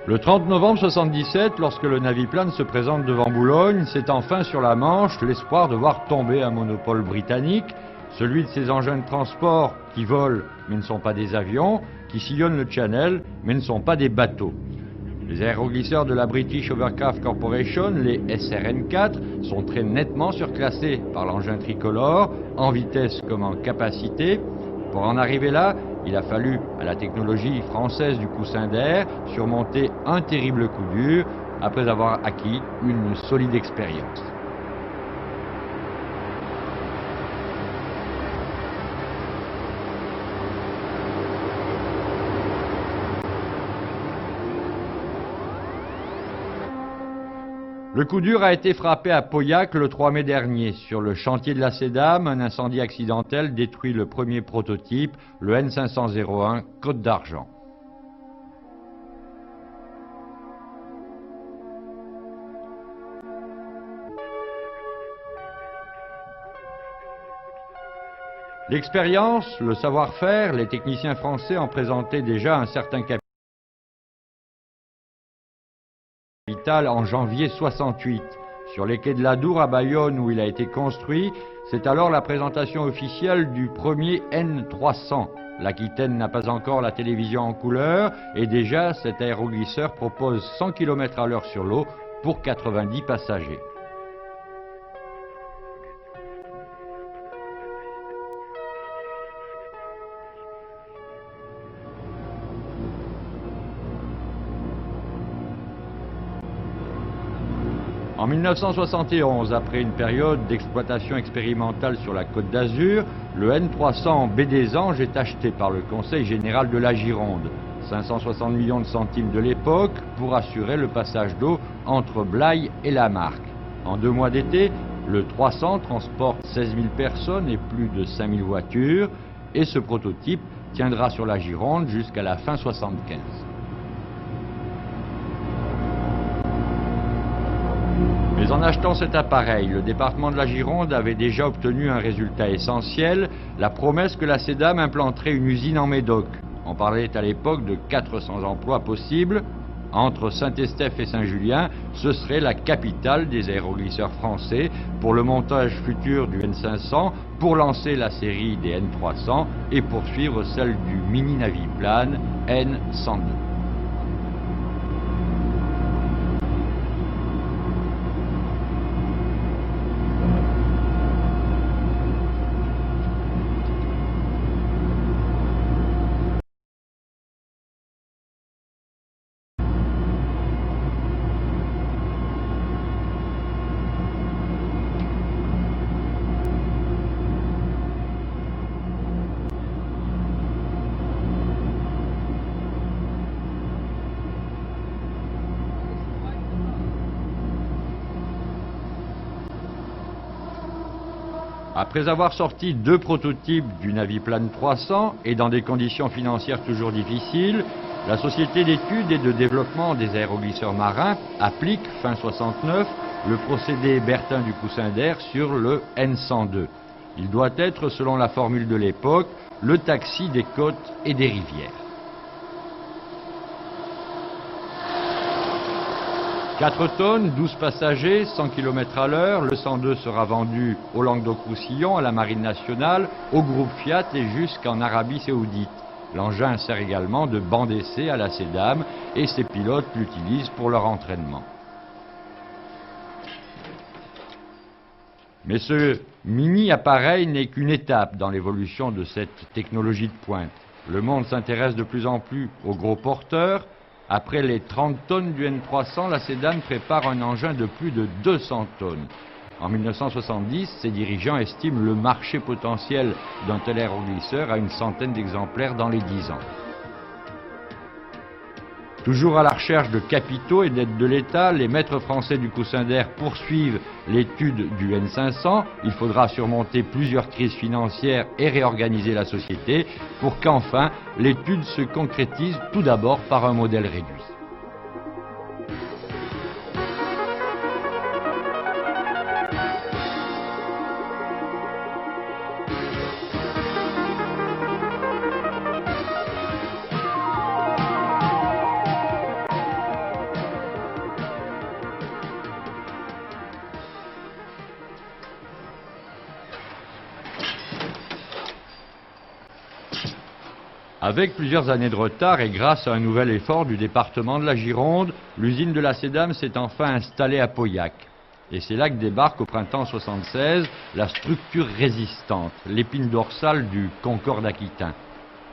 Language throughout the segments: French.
Le 30 novembre 1977, lorsque le Naviplane se présente devant Boulogne, c'est enfin sur la Manche l'espoir de voir tomber un monopole britannique, celui de ces engins de transport qui volent mais ne sont pas des avions, qui sillonnent le Channel mais ne sont pas des bateaux. Les aéroglisseurs de la British Overcraft Corporation, les SRN4, sont très nettement surclassés par l'engin tricolore, en vitesse comme en capacité. Pour en arriver là, il a fallu à la technologie française du coussin d'air surmonter un terrible coup dur après avoir acquis une solide expérience. Le coup dur a été frappé à Pauillac le 3 mai dernier. Sur le chantier de la SEDAM, un incendie accidentel détruit le premier prototype, le N500-01 Côte d'Argent. L'expérience, le savoir-faire, les techniciens français en présentaient déjà un certain capital en janvier 68. Sur les quais de l'Adour à Bayonne où il a été construit, c'est alors la présentation officielle du premier N300. L'Aquitaine n'a pas encore la télévision en couleur et déjà cet aéroglisseur propose 100 km/h sur l'eau pour 90 passagers. En 1971, après une période d'exploitation expérimentale sur la Côte d'Azur, le N300 Baie des Anges est acheté par le Conseil général de la Gironde. 560 millions de centimes de l'époque pour assurer le passage d'eau entre Blaye et la Marque. En 2 mois d'été, le 300 transporte 16 000 personnes et plus de 5 000 voitures et ce prototype tiendra sur la Gironde jusqu'à la fin 75. Mais en achetant cet appareil, le département de la Gironde avait déjà obtenu un résultat essentiel, la promesse que la SEDAM implanterait une usine en Médoc. On parlait à l'époque de 400 emplois possibles. Entre Saint-Estèphe et Saint-Julien, ce serait la capitale des aéroglisseurs français pour le montage futur du N500, pour lancer la série des N300 et poursuivre celle du mini Naviplane N102. Après avoir sorti 2 prototypes du Naviplane 300 et dans des conditions financières toujours difficiles, la Société d'études et de développement des aéroglisseurs marins applique, fin 69, le procédé Bertin du coussin d'air sur le N102. Il doit être, selon la formule de l'époque, le taxi des côtes et des rivières. 4 tonnes, 12 passagers, 100 km/h, le 102 sera vendu au Languedoc-Roussillon, à la Marine nationale, au groupe Fiat et jusqu'en Arabie saoudite. L'engin sert également de banc d'essai à la SEDAM et ses pilotes l'utilisent pour leur entraînement. Mais ce mini-appareil n'est qu'une étape dans l'évolution de cette technologie de pointe. Le monde s'intéresse de plus en plus aux gros porteurs. Après les 30 tonnes du N300, la SEDAM prépare un engin de plus de 200 tonnes. En 1970, ses dirigeants estiment le marché potentiel d'un tel aéroglisseur à une centaine d'exemplaires dans les 10 ans. Toujours à la recherche de capitaux et d'aide de l'État, les maîtres français du coussin d'air poursuivent l'étude du N500. Il faudra surmonter plusieurs crises financières et réorganiser la société pour qu'enfin l'étude se concrétise tout d'abord par un modèle réduit. Avec plusieurs années de retard et grâce à un nouvel effort du département de la Gironde, l'usine de la Cédam s'est enfin installée à Pauillac. Et c'est là que débarque au printemps 1976 la structure résistante, l'épine dorsale du Concorde aquitain.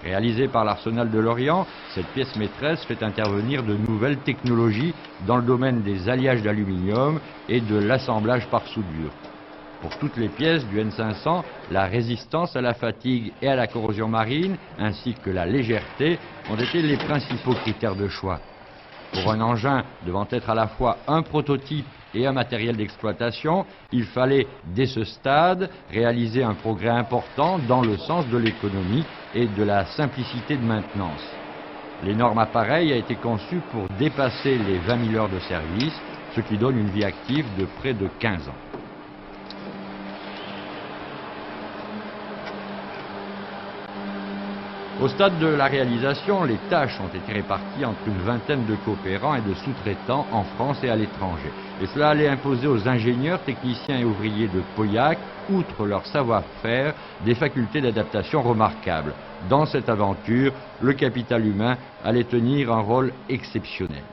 Réalisée par l'Arsenal de Lorient, cette pièce maîtresse fait intervenir de nouvelles technologies dans le domaine des alliages d'aluminium et de l'assemblage par soudure. Pour toutes les pièces du N500, la résistance à la fatigue et à la corrosion marine, ainsi que la légèreté, ont été les principaux critères de choix. Pour un engin devant être à la fois un prototype et un matériel d'exploitation, il fallait, dès ce stade, réaliser un progrès important dans le sens de l'économie et de la simplicité de maintenance. L'énorme appareil a été conçu pour dépasser les 20 000 heures de service, ce qui donne une vie active de près de 15 ans. Au stade de la réalisation, les tâches ont été réparties entre une vingtaine de coopérants et de sous-traitants en France et à l'étranger. Et cela allait imposer aux ingénieurs, techniciens et ouvriers de Pauillac, outre leur savoir-faire, des facultés d'adaptation remarquables. Dans cette aventure, le capital humain allait tenir un rôle exceptionnel.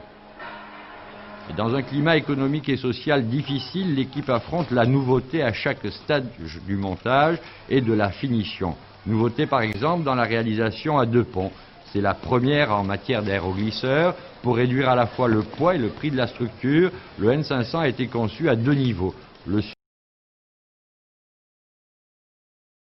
Et dans un climat économique et social difficile, l'équipe affronte la nouveauté à chaque stade du montage et de la finition. Nouveauté par exemple dans la réalisation à 2 ponts. C'est la première en matière d'aéroglisseur. Pour réduire à la fois le poids et le prix de la structure, le N500 a été conçu à 2 niveaux. Le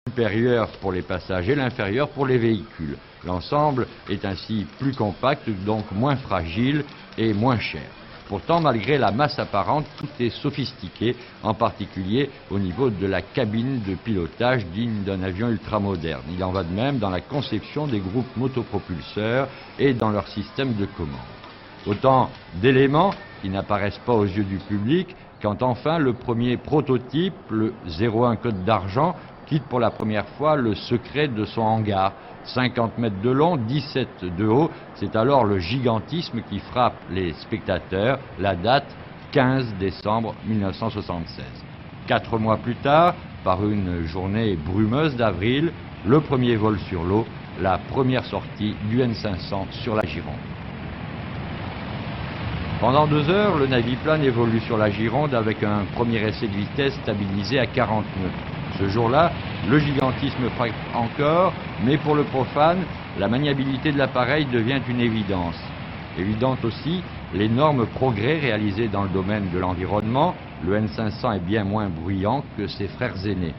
supérieur pour les passagers, l'inférieur pour les véhicules. L'ensemble est ainsi plus compact, donc moins fragile et moins cher. Pourtant, malgré la masse apparente, tout est sophistiqué, en particulier au niveau de la cabine de pilotage digne d'un avion ultramoderne. Il en va de même dans la conception des groupes motopropulseurs et dans leur système de commande. Autant d'éléments qui n'apparaissent pas aux yeux du public, quand enfin le premier prototype, le 01 Côte d'Argent, quitte pour la première fois le secret de son hangar. 50 mètres de long, 17 de haut, c'est alors le gigantisme qui frappe les spectateurs, la date 15 décembre 1976. 4 mois plus tard, par une journée brumeuse d'avril, le premier vol sur l'eau, la première sortie du N500 sur la Gironde. Pendant 2 heures, le naviplane évolue sur la Gironde avec un premier essai de vitesse stabilisé à 40 nœuds. Ce jour-là, le gigantisme frappe encore, mais pour le profane, la maniabilité de l'appareil devient une évidence. Évidente aussi l'énorme progrès réalisé dans le domaine de l'environnement. Le N500 est bien moins bruyant que ses frères aînés.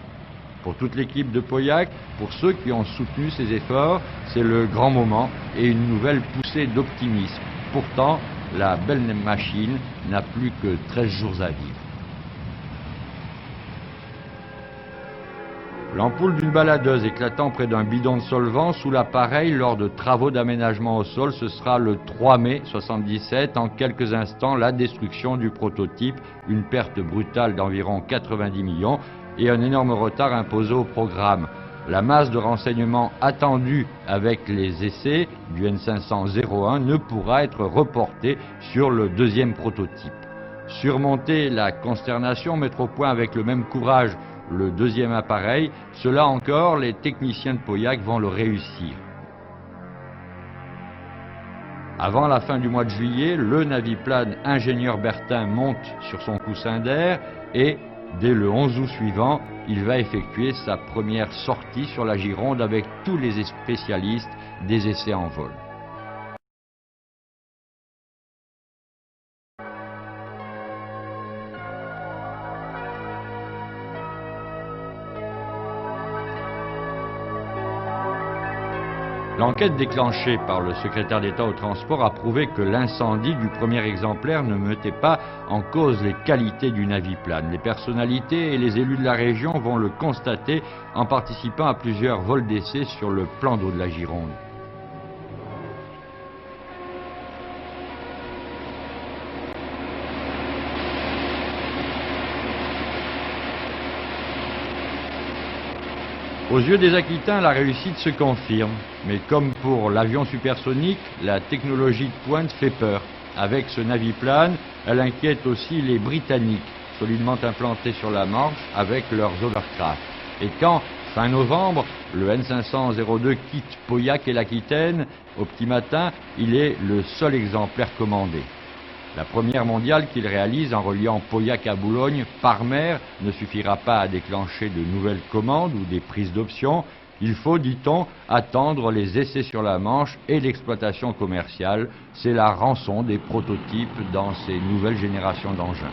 Pour toute l'équipe de Pauillac, pour ceux qui ont soutenu ces efforts, c'est le grand moment et une nouvelle poussée d'optimisme. Pourtant, la belle machine n'a plus que 13 jours à vivre. L'ampoule d'une baladeuse éclatant près d'un bidon de solvant sous l'appareil lors de travaux d'aménagement au sol, ce sera le 3 mai 1977. En quelques instants, la destruction du prototype, une perte brutale d'environ 90 millions et un énorme retard imposé au programme. La masse de renseignements attendue avec les essais du N500-01 ne pourra être reportée sur le deuxième prototype. Surmonter la consternation, mettre au point avec le même courage le deuxième appareil, cela encore, les techniciens de Pauillac vont le réussir. Avant la fin du mois de juillet, le naviplane ingénieur Bertin monte sur son coussin d'air et, dès le 11 août suivant, il va effectuer sa première sortie sur la Gironde avec tous les spécialistes des essais en vol. L'enquête déclenchée par le secrétaire d'État au transport a prouvé que l'incendie du premier exemplaire ne mettait pas en cause les qualités du naviplane. Les personnalités et les élus de la région vont le constater en participant à plusieurs vols d'essai sur le plan d'eau de la Gironde. Aux yeux des Aquitains, la réussite se confirme. Mais comme pour l'avion supersonique, la technologie de pointe fait peur. Avec ce naviplane, elle inquiète aussi les Britanniques, solidement implantés sur la Manche avec leurs overcraft. Et quand, fin novembre, le N500-02 quitte Pauillac et l'Aquitaine. Au petit matin, il est le seul exemplaire commandé. La première mondiale qu'il réalise en reliant Pauillac à Boulogne par mer ne suffira pas à déclencher de nouvelles commandes ou des prises d'options. Il faut, dit-on, attendre les essais sur la Manche et l'exploitation commerciale. C'est la rançon des prototypes dans ces nouvelles générations d'engins.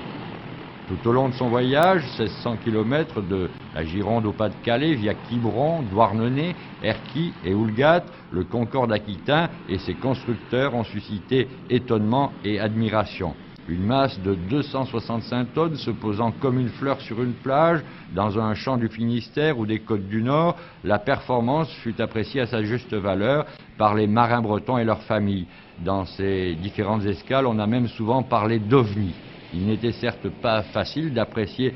Tout au long de son voyage, 1600 km de la Gironde au Pas-de-Calais via Quiberon, Douarnenez, Erquy et Houlgate, le Concorde aquitain et ses constructeurs ont suscité étonnement et admiration. Une masse de 265 tonnes se posant comme une fleur sur une plage, dans un champ du Finistère ou des côtes du Nord, la performance fut appréciée à sa juste valeur par les marins bretons et leurs familles. Dans ces différentes escales, on a même souvent parlé d'ovnis. Il n'était certes pas facile d'apprécier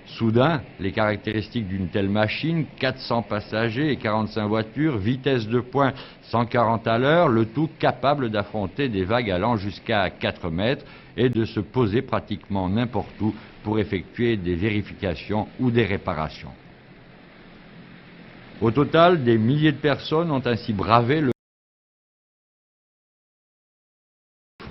soudain les caractéristiques d'une telle machine, 400 passagers et 45 voitures, vitesse de pointe 140 à l'heure, le tout capable d'affronter des vagues allant jusqu'à 4 mètres et de se poser pratiquement n'importe où pour effectuer des vérifications ou des réparations. Au total, des milliers de personnes ont ainsi bravé le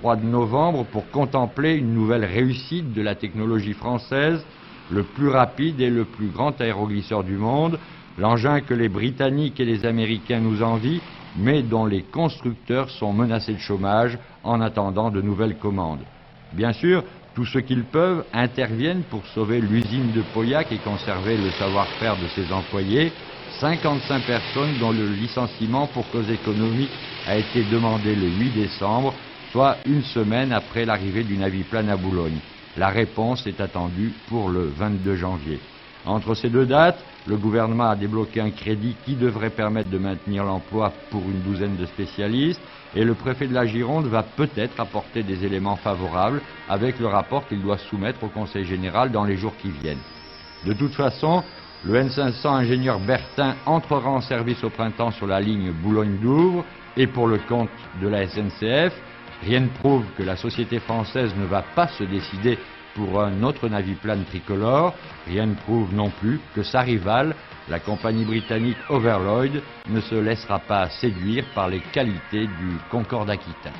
froid de novembre pour contempler une nouvelle réussite de la technologie française, le plus rapide et le plus grand aéroglisseur du monde, l'engin que les Britanniques et les Américains nous envient, mais dont les constructeurs sont menacés de chômage en attendant de nouvelles commandes. Bien sûr, tous ceux qu'ils peuvent interviennent pour sauver l'usine de Pauillac et conserver le savoir-faire de ses employés. 55 personnes dont le licenciement pour cause économique a été demandé le 8 décembre, soit une semaine après l'arrivée du Naviplane à Boulogne. La réponse est attendue pour le 22 janvier. Entre ces deux dates, le gouvernement a débloqué un crédit qui devrait permettre de maintenir l'emploi pour une douzaine de spécialistes et le préfet de la Gironde va peut-être apporter des éléments favorables avec le rapport qu'il doit soumettre au Conseil général dans les jours qui viennent. De toute façon, le N500 ingénieur Bertin entrera en service au printemps sur la ligne Boulogne-Douvres et pour le compte de la SNCF. Rien ne prouve que la société française ne va pas se décider pour un autre naviplane tricolore. Rien ne prouve non plus que sa rivale, la compagnie britannique Overloyd, ne se laissera pas séduire par les qualités du Concorde aquitain.